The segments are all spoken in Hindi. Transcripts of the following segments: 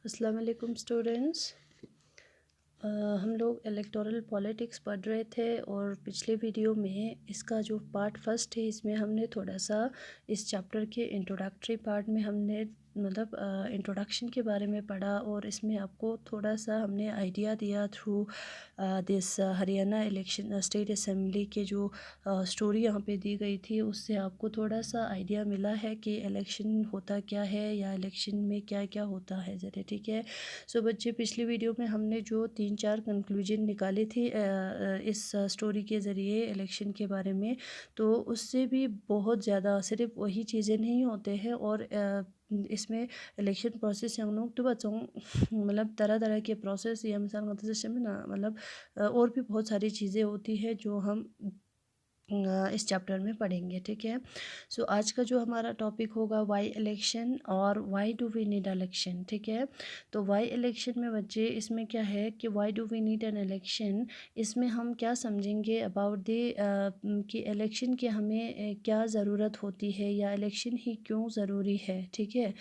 अस्सलाम वालेकुम स्टूडेंट्स। हम लोग इलेक्टोरल पॉलिटिक्स पढ़ रहे थे और पिछले वीडियो में इसका जो पार्ट फर्स्ट है इसमें हमने थोड़ा सा इस चैप्टर के इंट्रोडक्टरी पार्ट में हमने मतलब इंट्रोडक्शन के बारे में पढ़ा और इसमें आपको थोड़ा सा हमने आइडिया दिया through this Haryana election state assembly के जो स्टोरी यहाँ पे दी गई थी, उससे आपको थोड़ा सा आइडिया मिला है कि इलेक्शन होता क्या है या इलेक्शन में क्या क्या होता है ज़रा। ठीक है। सो बच्चे, पिछली वीडियो में हमने जो 3-4 कंक्लूजन निकाली थी इस स्टोरी के ज़रिए इलेक्शन के बारे में, तो उससे भी बहुत ज़्यादा सिर्फ वही चीज़ें नहीं होते हैं और इसमें इलेक्शन प्रोसेस हम लोग तो बच्चों मतलब तरह तरह के प्रोसेस या मिसाल के तौर पे ना मतलब और भी बहुत सारी चीज़ें होती है जो हम इस चैप्टर में पढ़ेंगे। ठीक है। सो आज का जो हमारा टॉपिक होगा वाई इलेक्शन और why do we need election. ठीक है। तो वाई इलेक्शन में बच्चे इसमें क्या है कि why do we need an election, इसमें हम क्या समझेंगे अबाउट द कि इलेक्शन की हमें क्या ज़रूरत होती है या इलेक्शन ही क्यों ज़रूरी है। ठीक है।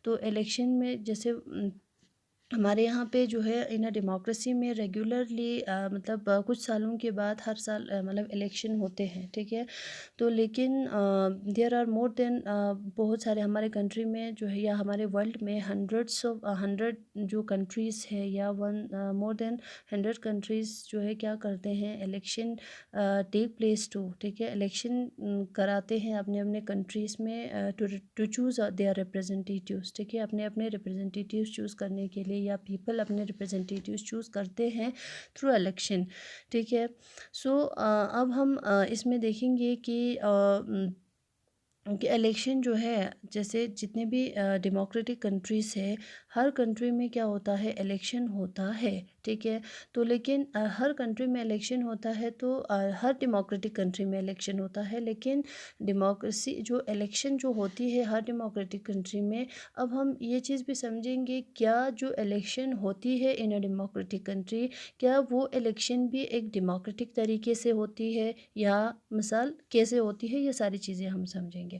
तो इलेक्शन में जैसे हमारे यहाँ पे जो है इन अ डेमोक्रेसी में रेगुलरली मतलब कुछ सालों के बाद हर साल मतलब इलेक्शन होते हैं। ठीक है। तो लेकिन देयर आर मोर देन बहुत सारे हमारे कंट्री में जो है या हमारे वर्ल्ड में हंड्रेड्स ऑफ हंड्रेड जो कंट्रीज़ है या वन मोर देन 100 कंट्रीज़ जो है क्या करते हैं, इलेक्शन टेक प्लेस टू। ठीक है। इलेक्शन कराते हैं अपने अपने कंट्रीज़ में टू चूज़ देयर रिप्रेजेंटेटिव्स। ठीक है। अपने अपने रिप्रेजेंटेटिव्स चूज़ करने के लिए या पीपल अपने रिप्रेजेंटेटिव्स चूज़ करते हैं थ्रू इलेक्शन। ठीक है। सो अब हम इसमें देखेंगे कि इलेक्शन जो है जैसे जितने भी डेमोक्रेटिक कंट्रीज़ है, हर कंट्री में क्या होता है, इलेक्शन होता है। ठीक है। तो लेकिन हर कंट्री में इलेक्शन होता है तो हर डेमोक्रेटिक कंट्री में इलेक्शन होता है, लेकिन डेमोक्रेसी जो इलेक्शन जो होती है हर डेमोक्रेटिक कंट्री में, अब हम ये चीज़ भी समझेंगे क्या जो इलेक्शन होती है इन अ डेमोक्रेटिक कंट्री, क्या वो इलेक्शन भी एक डेमोक्रेटिक तरीके से होती है या मिसाल कैसे होती है, ये सारी चीज़ें हम समझेंगे।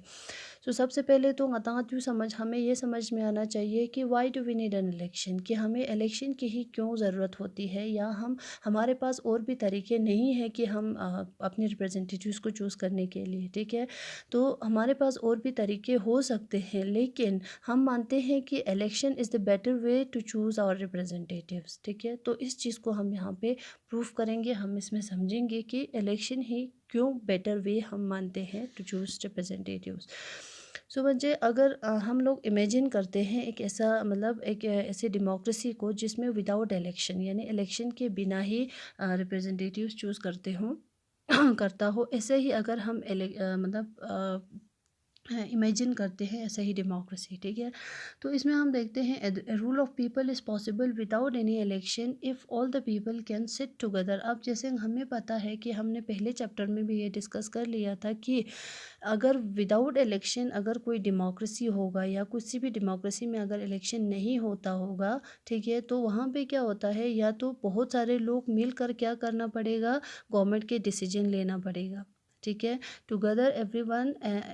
तो सबसे पहले तो अताअत समझ हमें ये समझ में आना चाहिए कि why do we need an election, कि हमें इलेक्शन की ही क्यों ज़रूरत होती है या हमारे पास और भी तरीके नहीं है कि हम अपने रिप्रेजेंटेटिव्स को चूज़ करने के लिए। ठीक है। तो हमारे पास और भी तरीके हो सकते हैं, लेकिन हम मानते हैं कि election is the better way to choose our representatives. ठीक है। तो इस चीज़ को हम यहाँ पे प्रूफ करेंगे, हम इसमें समझेंगे कि इलेक्शन ही क्यों बेटर वे हम मानते हैं टू चूज़ रिप्रेजेंटेटिव्स। सो बच्चे, अगर हम लोग इमेजिन करते हैं एक ऐसा मतलब एक ऐसे डेमोक्रेसी को जिसमें विदाउट इलेक्शन यानी इलेक्शन के बिना ही रिप्रेजेंटेटिव्स चूज़ करते हों करता हो, ऐसे ही अगर हम मतलब इमेजिन करते हैं ऐसा ही डेमोक्रेसी। ठीक है। तो इसमें हम देखते हैं rule of people is possible without any election if all the people can sit together. अब जैसे हमें पता है कि हमने पहले चैप्टर में भी ये डिस्कस कर लिया था कि अगर विदाउट इलेक्शन अगर कोई डेमोक्रेसी होगा या किसी भी डेमोक्रेसी में अगर इलेक्शन नहीं होता होगा, ठीक है, तो वहाँ पे क्या होता है, या तो बहुत सारे लोग मिलकर क्या करना पड़ेगा, गवर्नमेंट के डिसीजन लेना पड़ेगा। ठीक है। Together everyone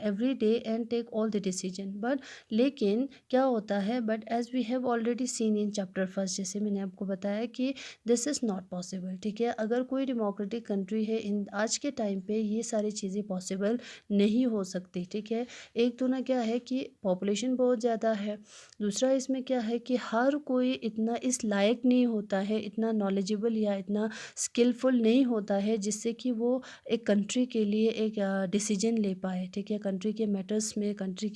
every day and take all the decision. But लेकिन क्या होता है, but as we have already seen in chapter first, जैसे मैंने आपको बताया कि दिस इज़ नॉट पॉसिबल। ठीक है। अगर कोई डेमोक्रेटिक कंट्री है इन आज के टाइम पे ये सारी चीज़ें पॉसिबल नहीं हो सकती। ठीक है। एक तो ना क्या है कि पॉपुलेशन बहुत ज़्यादा है, दूसरा इसमें क्या है कि हर कोई इतना इस लायक नहीं होता है, इतना नॉलेजेबल या इतना स्किलफुल नहीं होता है जिससे कि वो एक कंट्री के लिए एक डिसीजन ले पाए। ठीक है। कंट्री के मैटर्स में कंट्री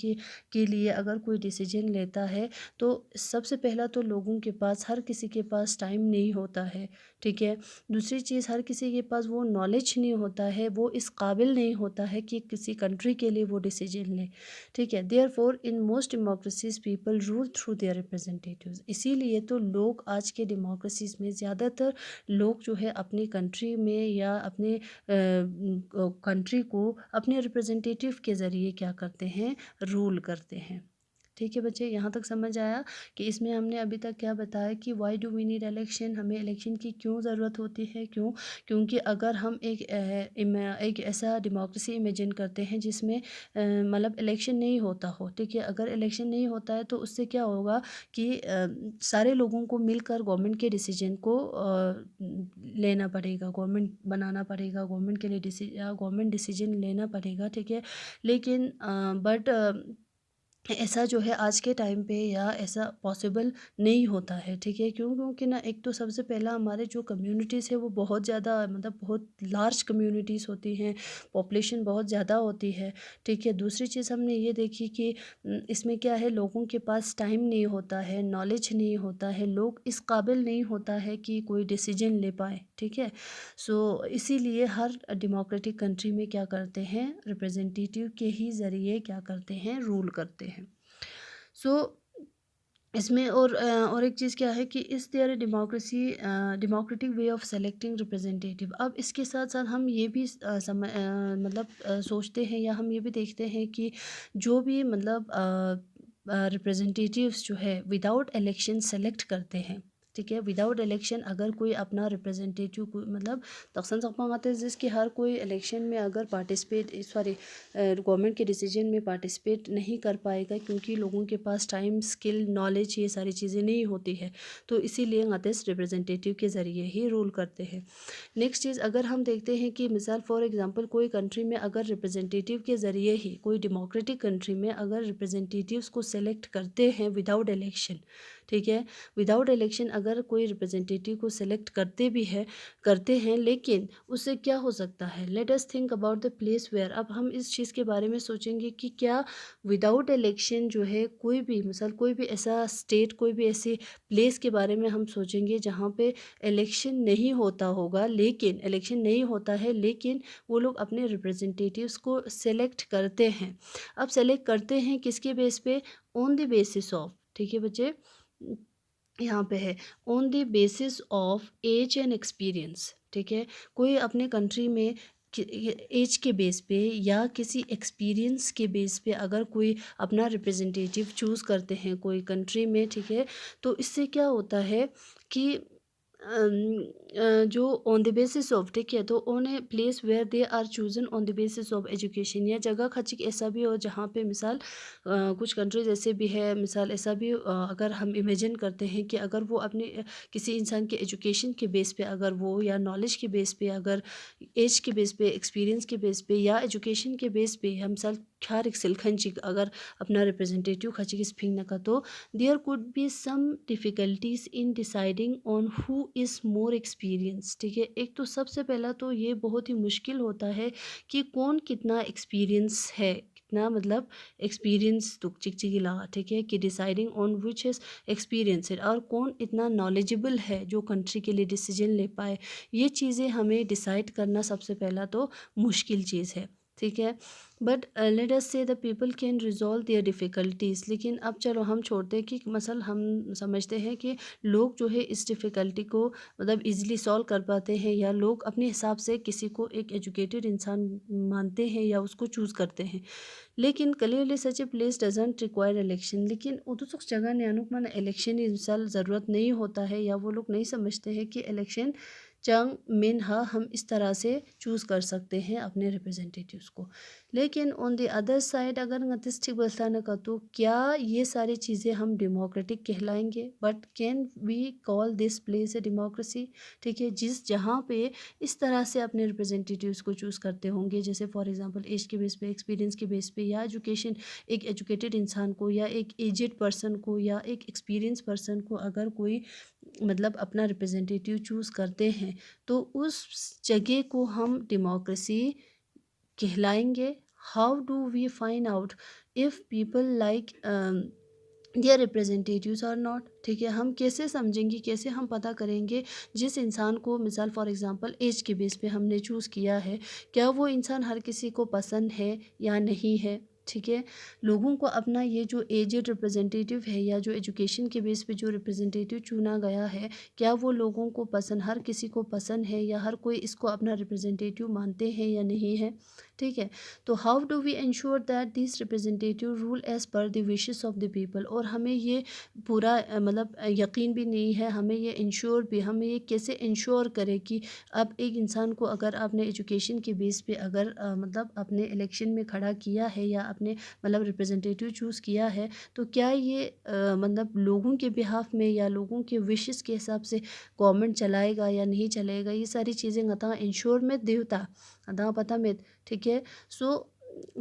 के लिए अगर कोई डिसीजन लेता है तो सबसे पहला तो लोगों के पास, हर किसी के पास टाइम नहीं होता है। ठीक है। दूसरी चीज़, हर किसी के पास वो नॉलेज नहीं होता है, वो इस काबिल नहीं होता है कि किसी कंट्री के लिए वो डिसीजन ले। ठीक है। Therefore in most democracies people rule through their representatives. इसीलिए तो लोग आज के डेमोक्रेसीज में ज़्यादातर लोग जो है अपनी कंट्री में या अपने कंट्री को अपने रिप्रेजेंटेटिव के ज़रिए क्या करते हैं, रूल करते हैं। ठीक है बच्चे, यहाँ तक समझ आया कि इसमें हमने अभी तक क्या बताया कि why do we need election, हमें इलेक्शन की क्यों ज़रूरत होती है, क्यों? क्योंकि अगर हम एक ऐसा डेमोक्रेसी इमेजिन करते हैं जिसमें मतलब इलेक्शन नहीं होता हो, ठीक है? अगर इलेक्शन नहीं होता है तो उससे क्या होगा कि सारे लोगों को मिलकर गवर्नमेंट के डिसीजन को लेना पड़ेगा, गवर्नमेंट बनाना पड़ेगा, गवर्नमेंट के लिए गवर्नमेंट डिसीजन लेना पड़ेगा, ठीक है? लेकिन बट ऐसा जो है आज के टाइम पे या ऐसा पॉसिबल नहीं होता है, ठीक है? क्यों? क्योंकि ना एक तो सबसे पहला हमारे जो कम्युनिटीज़ है वो बहुत ज़्यादा मतलब बहुत लार्ज कम्युनिटीज़ होती हैं, पॉपुलेशन बहुत ज़्यादा होती है, ठीक है? दूसरी चीज़ हमने ये देखी कि इसमें क्या है, लोगों के पास टाइम नहीं होता है, नॉलेज नहीं होता है, लोग इस काबिल नहीं होता है कि कोई डिसीजन ले पाए, ठीक है? सो इसीलिए हर डेमोक्रेटिक कंट्री में क्या करते हैं, रिप्रेजेंटेटिव के ही ज़रिए क्या करते हैं, रूल करते हैं। सो इसमें और एक चीज़ क्या है कि is their democratic way of selecting representative. अब इसके साथ साथ हम ये भी मतलब सोचते हैं या हम ये भी देखते हैं कि जो भी मतलब रिप्रेजेंटेटिव्स जो है विदाउट इलेक्शन सेलेक्ट करते हैं, ठीक है? विदाउट इलेक्शन अगर कोई अपना रिप्रेजेंटेटिव को मतलब तखसन सकते हैं जिसकी हर कोई इलेक्शन में अगर गवर्नमेंट के डिसीजन में पार्टिसिपेट नहीं कर पाएगा क्योंकि लोगों के पास टाइम, स्किल, नॉलेज ये सारी चीज़ें नहीं होती है, तो इसीलिए गतिस रिप्रेजेंटेटिव के ज़रिए ही रूल करते हैं। नेक्स्ट चीज़ अगर हम देखते हैं कि मिसाल फॉर एग्जांपल कोई कंट्री में अगर रिप्रेजेंटेटिव के ज़रिए ही, कोई डेमोक्रेटिक कंट्री में अगर रिप्रेजेंटेटिव्स को सेलेक्ट करते हैं विदाउट इलेक्शन, ठीक है? विदाउट इलेक्शन अगर कोई रिप्रेजेंटेटिव को सेलेक्ट करते हैं, लेकिन उससे क्या हो सकता है, let us think about the place where. अब हम इस चीज़ के बारे में सोचेंगे कि क्या विदाउट इलेक्शन जो है कोई भी मिसाल कोई भी ऐसा स्टेट, कोई भी ऐसे प्लेस के बारे में हम सोचेंगे जहाँ पे इलेक्शन नहीं होता होगा, लेकिन इलेक्शन नहीं होता है लेकिन वो लोग अपने रिप्रेजेंटेटिव्स को सेलेक्ट करते हैं। अब सेलेक्ट करते हैं किसके बेस पे, ऑन द बेसिस ऑफ, ठीक है बच्चे, यहाँ पे है on the basis of age and experience, ठीक है? कोई अपने कंट्री में एज के बेस पे या किसी एक्सपीरियंस के बेस पे अगर कोई अपना रिप्रेजेंटेटिव चूज़ करते हैं कोई कंट्री में, ठीक है? तो इससे क्या होता है कि जो ऑन द बेसिस ऑफ, ठीक है, तो on a place where they are chosen on the basis of education, या जगह खचिक ऐसा भी हो जहाँ पे मिसाल कुछ कंट्रीज ऐसे भी है, मिसाल ऐसा भी अगर हम इमेजिन करते हैं कि अगर वो अपने किसी इंसान के एजुकेशन के बेस पे अगर वो या नॉलेज के बेस पे अगर एज के बेस पे, एक्सपीरियंस के बेस पे या एजुकेशन के बेस पे हम मिसाल ख्यार एक्सिल खंचिक अगर अपना रिप्रेजेंटेटिव खचिक इस फिंग नका, तो there could be some difficulties in deciding on who is more experienced, ठीक है? एक तो सबसे पहला तो ये बहुत ही मुश्किल होता है कि कौन कितना एक्सपीरियंस है, कितना मतलब एक्सपीरियंस तो चिक चिकिला, ठीक है, कि deciding on which is experience और कौन इतना नॉलेजेबल है जो कंट्री के लिए डिसीजन ले पाए। ये चीज़ें हमें डिसाइड करना सबसे पहला तो मुश्किल चीज़ है, ठीक है? But let us say the people can resolve their difficulties. लेकिन अब चलो हम छोड़ते हैं कि मसल हम समझते हैं कि लोग जो है इस डिफ़िकल्टी को मतलब इजीली सॉल्व कर पाते हैं या लोग अपने हिसाब से किसी को एक एजुकेटेड इंसान मानते हैं या उसको चूज़ करते हैं। लेकिन clearly such a place doesn't require election, लेकिन उतुसुक जगह ने अनुक मन इलेक्शन इंसान ज़रूरत नहीं होता है या वो लोग नहीं समझते हैं कि इलेक्शन चंग मिन हा हम इस तरह से चूज़ कर सकते हैं अपने रिप्रेजेंटेटिव्स को। लेकिन ऑन द अदर साइड अगर नतिस्टिक बसाना का, तो क्या ये सारी चीज़ें हम डेमोक्रेटिक कहलाएंगे? But can we call this place a democracy, ठीक है, जिस जहाँ पे इस तरह से अपने रिप्रेजेंटेटिव्स को चूज़ करते होंगे, जैसे फॉर एग्जांपल एज के बेस पे, एक्सपीरियंस के बेस पे या एजुकेशन, एक एजुकेटेड इंसान को या एक एजेड पर्सन को या एक एक्सपीरियंस पर्सन को अगर कोई मतलब अपना रिप्रेजेंटेटिव चूज़ करते हैं, तो उस जगह को हम डेमोक्रेसी कहलाएंगे। How do we find out if people like their representatives are not, ठीक है? हम कैसे समझेंगे, कैसे हम पता करेंगे जिस इंसान को मिसाल फॉर एग्जांपल एज के बेस पे हमने चूज़ किया है, क्या वो इंसान हर किसी को पसंद है या नहीं है, ठीक है? लोगों को अपना ये जो एजेड रिप्रेजेंटेटिव है या जो एजुकेशन के बेस पे जो रिप्रेजेंटेटिव चुना गया है, क्या वो लोगों को पसंद, हर किसी को पसंद है या हर कोई इसको अपना रिप्रेजेंटेटिव मानते हैं या नहीं है, ठीक है। तो how do we ensure that this representative rule as per the wishes of the people, और हमें ये पूरा मतलब यकीन भी नहीं है, हमें ये इंश्योर भी, हमें ये कैसे इंश्योर करें कि अब एक इंसान को अगर आपने एजुकेशन के बेस पे अगर मतलब अपने इलेक्शन में खड़ा किया है या अपने मतलब रिप्रेजेंटेटिव चूज़ किया है, तो क्या ये मतलब लोगों के बिहाफ में या लोगों के विशेस के हिसाब से गवर्नमेंट चलाएगा या नहीं चलाएगा, ये सारी चीज़ें अता इंश्योर में देवता अदा पता में, ठीक है। So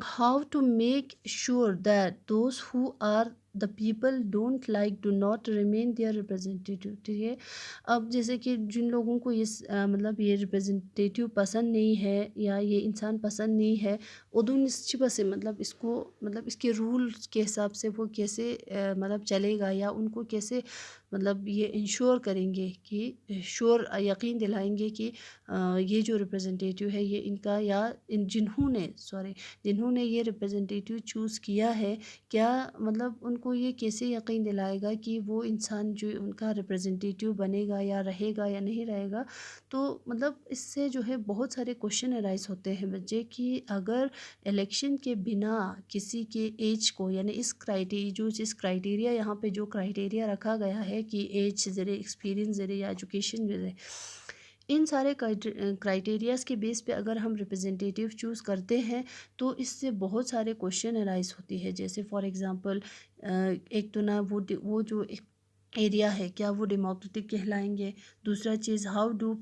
how to make sure that those who are the people don't like do not remain their representative, ठीक है। अब जैसे कि जिन लोगों को ये मतलब ये रिप्रेजेंटेटिव पसंद नहीं है या ये इंसान पसंद नहीं है, उदू निश्चित से मतलब इसको मतलब इसके रूल्स के हिसाब से वो कैसे मतलब चलेगा या उनको कैसे मतलब ये इंश्योर करेंगे कि श्योर यकीन दिलाएंगे कि ये जो रिप्रेजेंटेटिव है ये इनका या इन जिन्होंने ये रिप्रेजेंटेटिव चूज़ किया है, क्या मतलब उनको ये कैसे यकीन दिलाएगा कि वो इंसान जो उनका रिप्रेजेंटेटिव बनेगा या रहेगा या नहीं रहेगा। तो मतलब इससे जो है बहुत सारे क्वेश्चन अराइज होते हैं बच्चे कि अगर इलेक्शन के बिना किसी के एज को यानी इस क्राइटेरिया यहाँ पे जो क्राइटेरिया रखा गया है कि एज ज़रिए एक्सपीरियंस ज़रिए या एजुकेशन ज़रिए, इन सारे क्राइटेरियाज़ के बेस पे अगर हम रिप्रेजेंटेटिव चूज़ करते हैं तो इससे बहुत सारे क्वेश्चन अराइज होती है। जैसे फॉर एग्ज़ाम्पल एक तो ना वो जो एक एरिया है क्या वो डेमोक्रेटिक कहलाएंगे। दूसरा चीज़ हाउ डू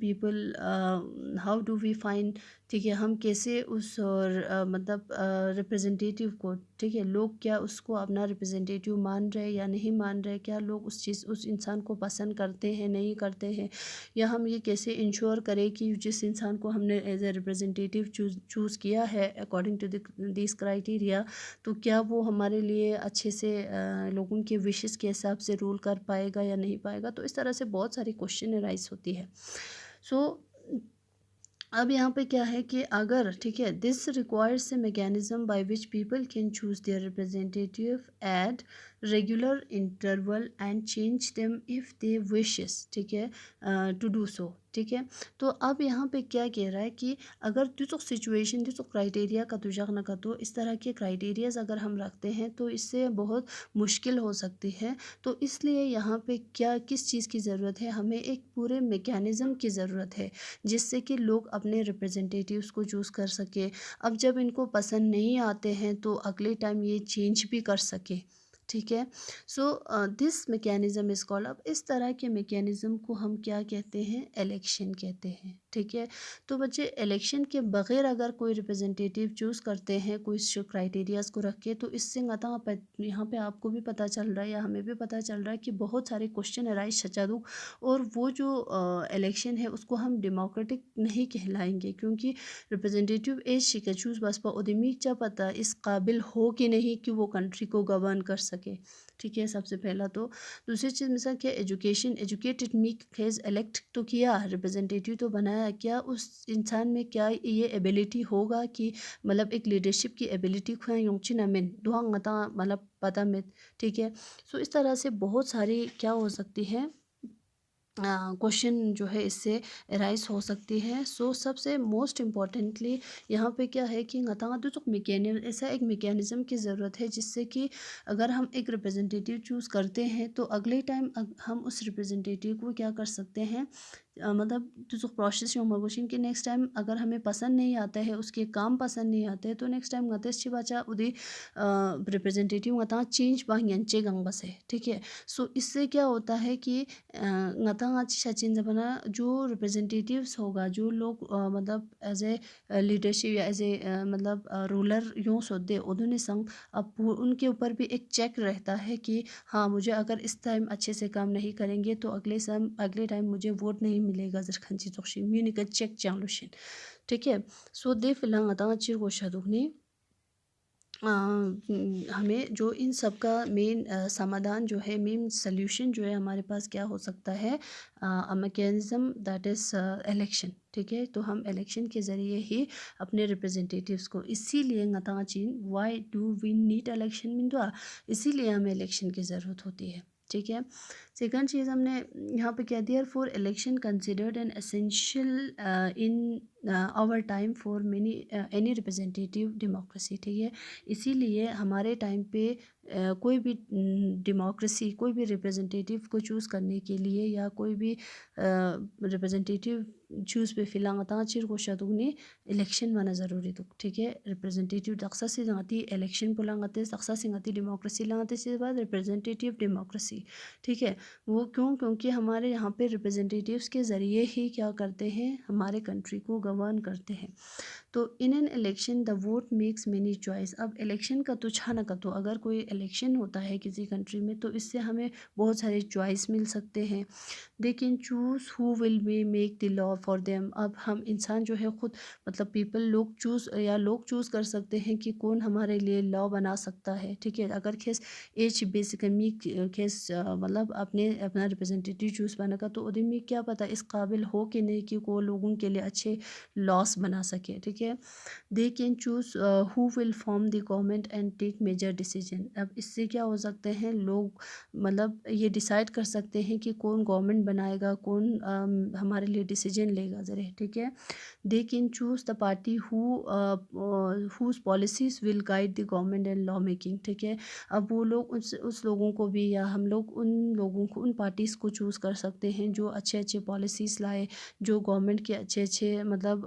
वी फाइंड, ठीक है, हम कैसे उस और मतलब रिप्रेजेंटेटिव को, ठीक है, लोग क्या उसको अपना रिप्रेजेंटेटिव मान रहे या नहीं मान रहे, क्या लोग उस इंसान को पसंद करते हैं नहीं करते हैं, या हम ये कैसे इंश्योर करें कि जिस इंसान को हमने एज ए रिप्रेजेंटेटिव चूज़ किया है अकॉर्डिंग टू दिस क्राइटेरिया, तो क्या वो हमारे लिए अच्छे से लोगों के विशेस के हिसाब से रूल कर पाएगा या नहीं पाएगा। तो इस तरह से बहुत सारी क्वेश्चन राइज होती है। सो अब यहाँ पे क्या है कि अगर, ठीक है, this requires a mechanism by which people can choose their representative at regular interval and change them if they wishes, ठीक है, टू डू सो, ठीक है। तो अब यहाँ पे क्या कह रहा है कि अगर जो सिचुएशन जो क्राइटेरिया का तुझक न का, तो इस तरह के क्राइटेरियाज अगर हम रखते हैं तो इससे बहुत मुश्किल हो सकती है। तो इसलिए यहाँ पे क्या किस चीज़ की ज़रूरत है, हमें एक पूरे मैकेनिज़्म की ज़रूरत है जिससे कि लोग अपने रिप्रेजेंटेटिव्स को चूज़ कर सके। अब जब इनको पसंद नहीं आते हैं तो अगले टाइम ये चेंज भी कर सके, ठीक है। So this mechanism is called, अब इस तरह के मैकेनिज़्म को हम क्या कहते हैं, इलेक्शन कहते हैं, ठीक है। तो बच्चे इलेक्शन के बग़ैर अगर कोई रिप्रेजेंटेटिव चूज़ करते हैं कोई क्राइटेरियाज़ को रख के, तो इससे यहाँ पे आपको भी पता चल रहा है या हमें भी पता चल रहा है कि बहुत सारे क्वेश्चन अराइज छचादू, और वो जो इलेक्शन है उसको हम डेमोक्रेटिक नहीं कहलाएंगे क्योंकि रिप्रेजेंटेटिव एज शिका चूज़ बसपा उदमी चा पता इस काबिल हो कि नहीं कि वो कंट्री को गवर्न कर सके, ठीक है, सबसे पहला। तो दूसरी चीज़ मिसाल क्या, एजुकेटेड मी खेज इलेक्ट तो किया, रिप्रेजेंटेटिव तो बनाया, क्या उस इंसान में क्या ये एबिलिटी होगा कि मतलब एक लीडरशिप की एबिलिटी खुआ योंचिना में दुआंग मतलब पता में, ठीक है। सो इस तरह से बहुत सारी क्या हो सकती है क्वेश्चन जो है इससे राइज हो सकती है। सो सबसे मोस्ट इम्पॉर्टेंटली यहाँ पे क्या है कि ऐसा एक मैकेनिज़्म की ज़रूरत है जिससे कि अगर हम एक रिप्रेजेंटेटिव चूज़ करते हैं तो अगले टाइम हम उस रिप्रेजेंटेटिव को क्या कर सकते हैं, मतलब जो प्रोसेस मगोशिन के नेक्स्ट टाइम अगर हमें पसंद नहीं आता है, उसके काम पसंद नहीं आते हैं, तो नेक्स्ट टाइम गतेश बाचा उदी रिप्रेजेंटेटिव गता चेंज बांचे गंग बस है, ठीक है। सो इससे क्या होता है कि ngata सचिन जमाना जो रिप्रेजेंटेटिव्स होगा, जो लोग मतलब एज ए लीडरशिप या एज ए मतलब रूलर यूँ सोते उन्होंने संग, अब उनके ऊपर भी एक चेक रहता है कि हाँ मुझे अगर इस टाइम अच्छे से काम नहीं करेंगे तो अगले टाइम मुझे वोट नहीं मिलेगा जरखंची तोक्षी म्यूनिक चेक चांगलुशिन, ठीक है। सो दे फिलहाल ngata चिर शादुकनी हमें जो इन सब का मेन समाधान जो है, मेन सल्यूशन जो है हमारे पास क्या हो सकता है, मैकेनिज़्म दैट इज़ इलेक्शन, ठीक है। तो हम इलेक्शन के ज़रिए ही अपने रिप्रेजेंटेटिव्स को, इसीलिए ngataचिन why do we need election मिंदुआ, इसीलिए हमें इलेक्शन की ज़रूरत होती है, ठीक है। सेकंड चीज़ हमने यहाँ पे क्या दिया, for election considered an essential in our time for many any representative democracy, ठीक है। इसीलिए हमारे टाइम पे कोई भी डेमोक्रेसी, कोई भी रिप्रेजेंटेटिव को चूज़ करने के लिए या कोई भी रिप्रेजेंटेटिव चूज़ पे फिलांगता चिर को शतुगनी इलेक्शन माना ज़रूरी तो, ठीक है। रिप्रेजेंटेटिव दक्सा से जंगती इलेक्शन पुलांगते दक्सा से जंगती डेमोक्रेसी लांगते से बाद रिप्रेजेंटेटिव डेमोक्रेसी, ठीक है। वो क्यों? क्योंकि हमारे यहाँ पे रिप्रेजेंटेटिव्स के ज़रिए ही क्या करते हैं, हमारे कंट्री को गवर्न करते हैं। तो in an election the vote makes many choice. अब इलेक्शन का तो छा ना का तो अगर कोई इलेक्शन होता है किसी कंट्री में तो इससे हमें बहुत सारे चॉइस मिल सकते हैं। दे can choose who will be make the law for them. अब हम इंसान जो है ख़ुद मतलब पीपल लोग चूज़ कर सकते हैं कि कौन हमारे लिए लॉ बना सकता है, ठीक है। अगर खेस एज बेसिकली खेस मतलब अपना रिप्रेजेंटेटिव चूज़ बना का तो उदी में क्या पता इस काबिल हो कि नहीं कि वो लोगों के लिए अच्छे लॉस बना सके, ठीक है। They can choose who will form the government and take major decision. अब इससे क्या हो सकते हैं, लोग मतलब ये डिसाइड कर सकते हैं कि कौन गवर्नमेंट बनाएगा, कौन हमारे लिए डिसीजन लेगा ज़रा, ठीक है। They can choose the party whose policies will guide the government and law making, ठीक है। अब वो लोग उस लोगों को भी या हम लोग उन लोगों को उन पार्टीज़ को चूज़ कर सकते हैं जो अच्छे अच्छे पॉलिसीज़ लाए, जो गवर्नमेंट के अच्छे अच्छे मतलब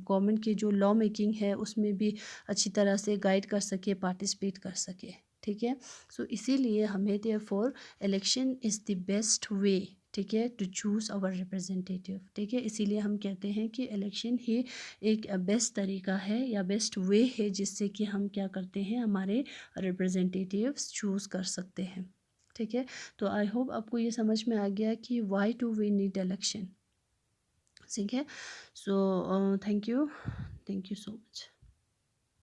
गवर्नमेंट की जो लॉ मेकिंग है उसमें भी अच्छी तरह से गाइड कर सके, पार्टिसिपेट कर सके, ठीक है। सो इसीलिए हमें therefore election is the best way, ठीक है, टू चूज़ आवर रिप्रेजेंटेटिव, ठीक है। इसीलिए हम कहते हैं कि इलेक्शन ही एक बेस्ट तरीका है या बेस्ट वे है जिससे कि हम क्या करते हैं, हमारे रिप्रेजेंटेटिव्स चूज़ कर सकते हैं, ठीक है। तो आई होप आपको ये समझ में आ गया कि why do we need election, ठीक है। So thank you so much.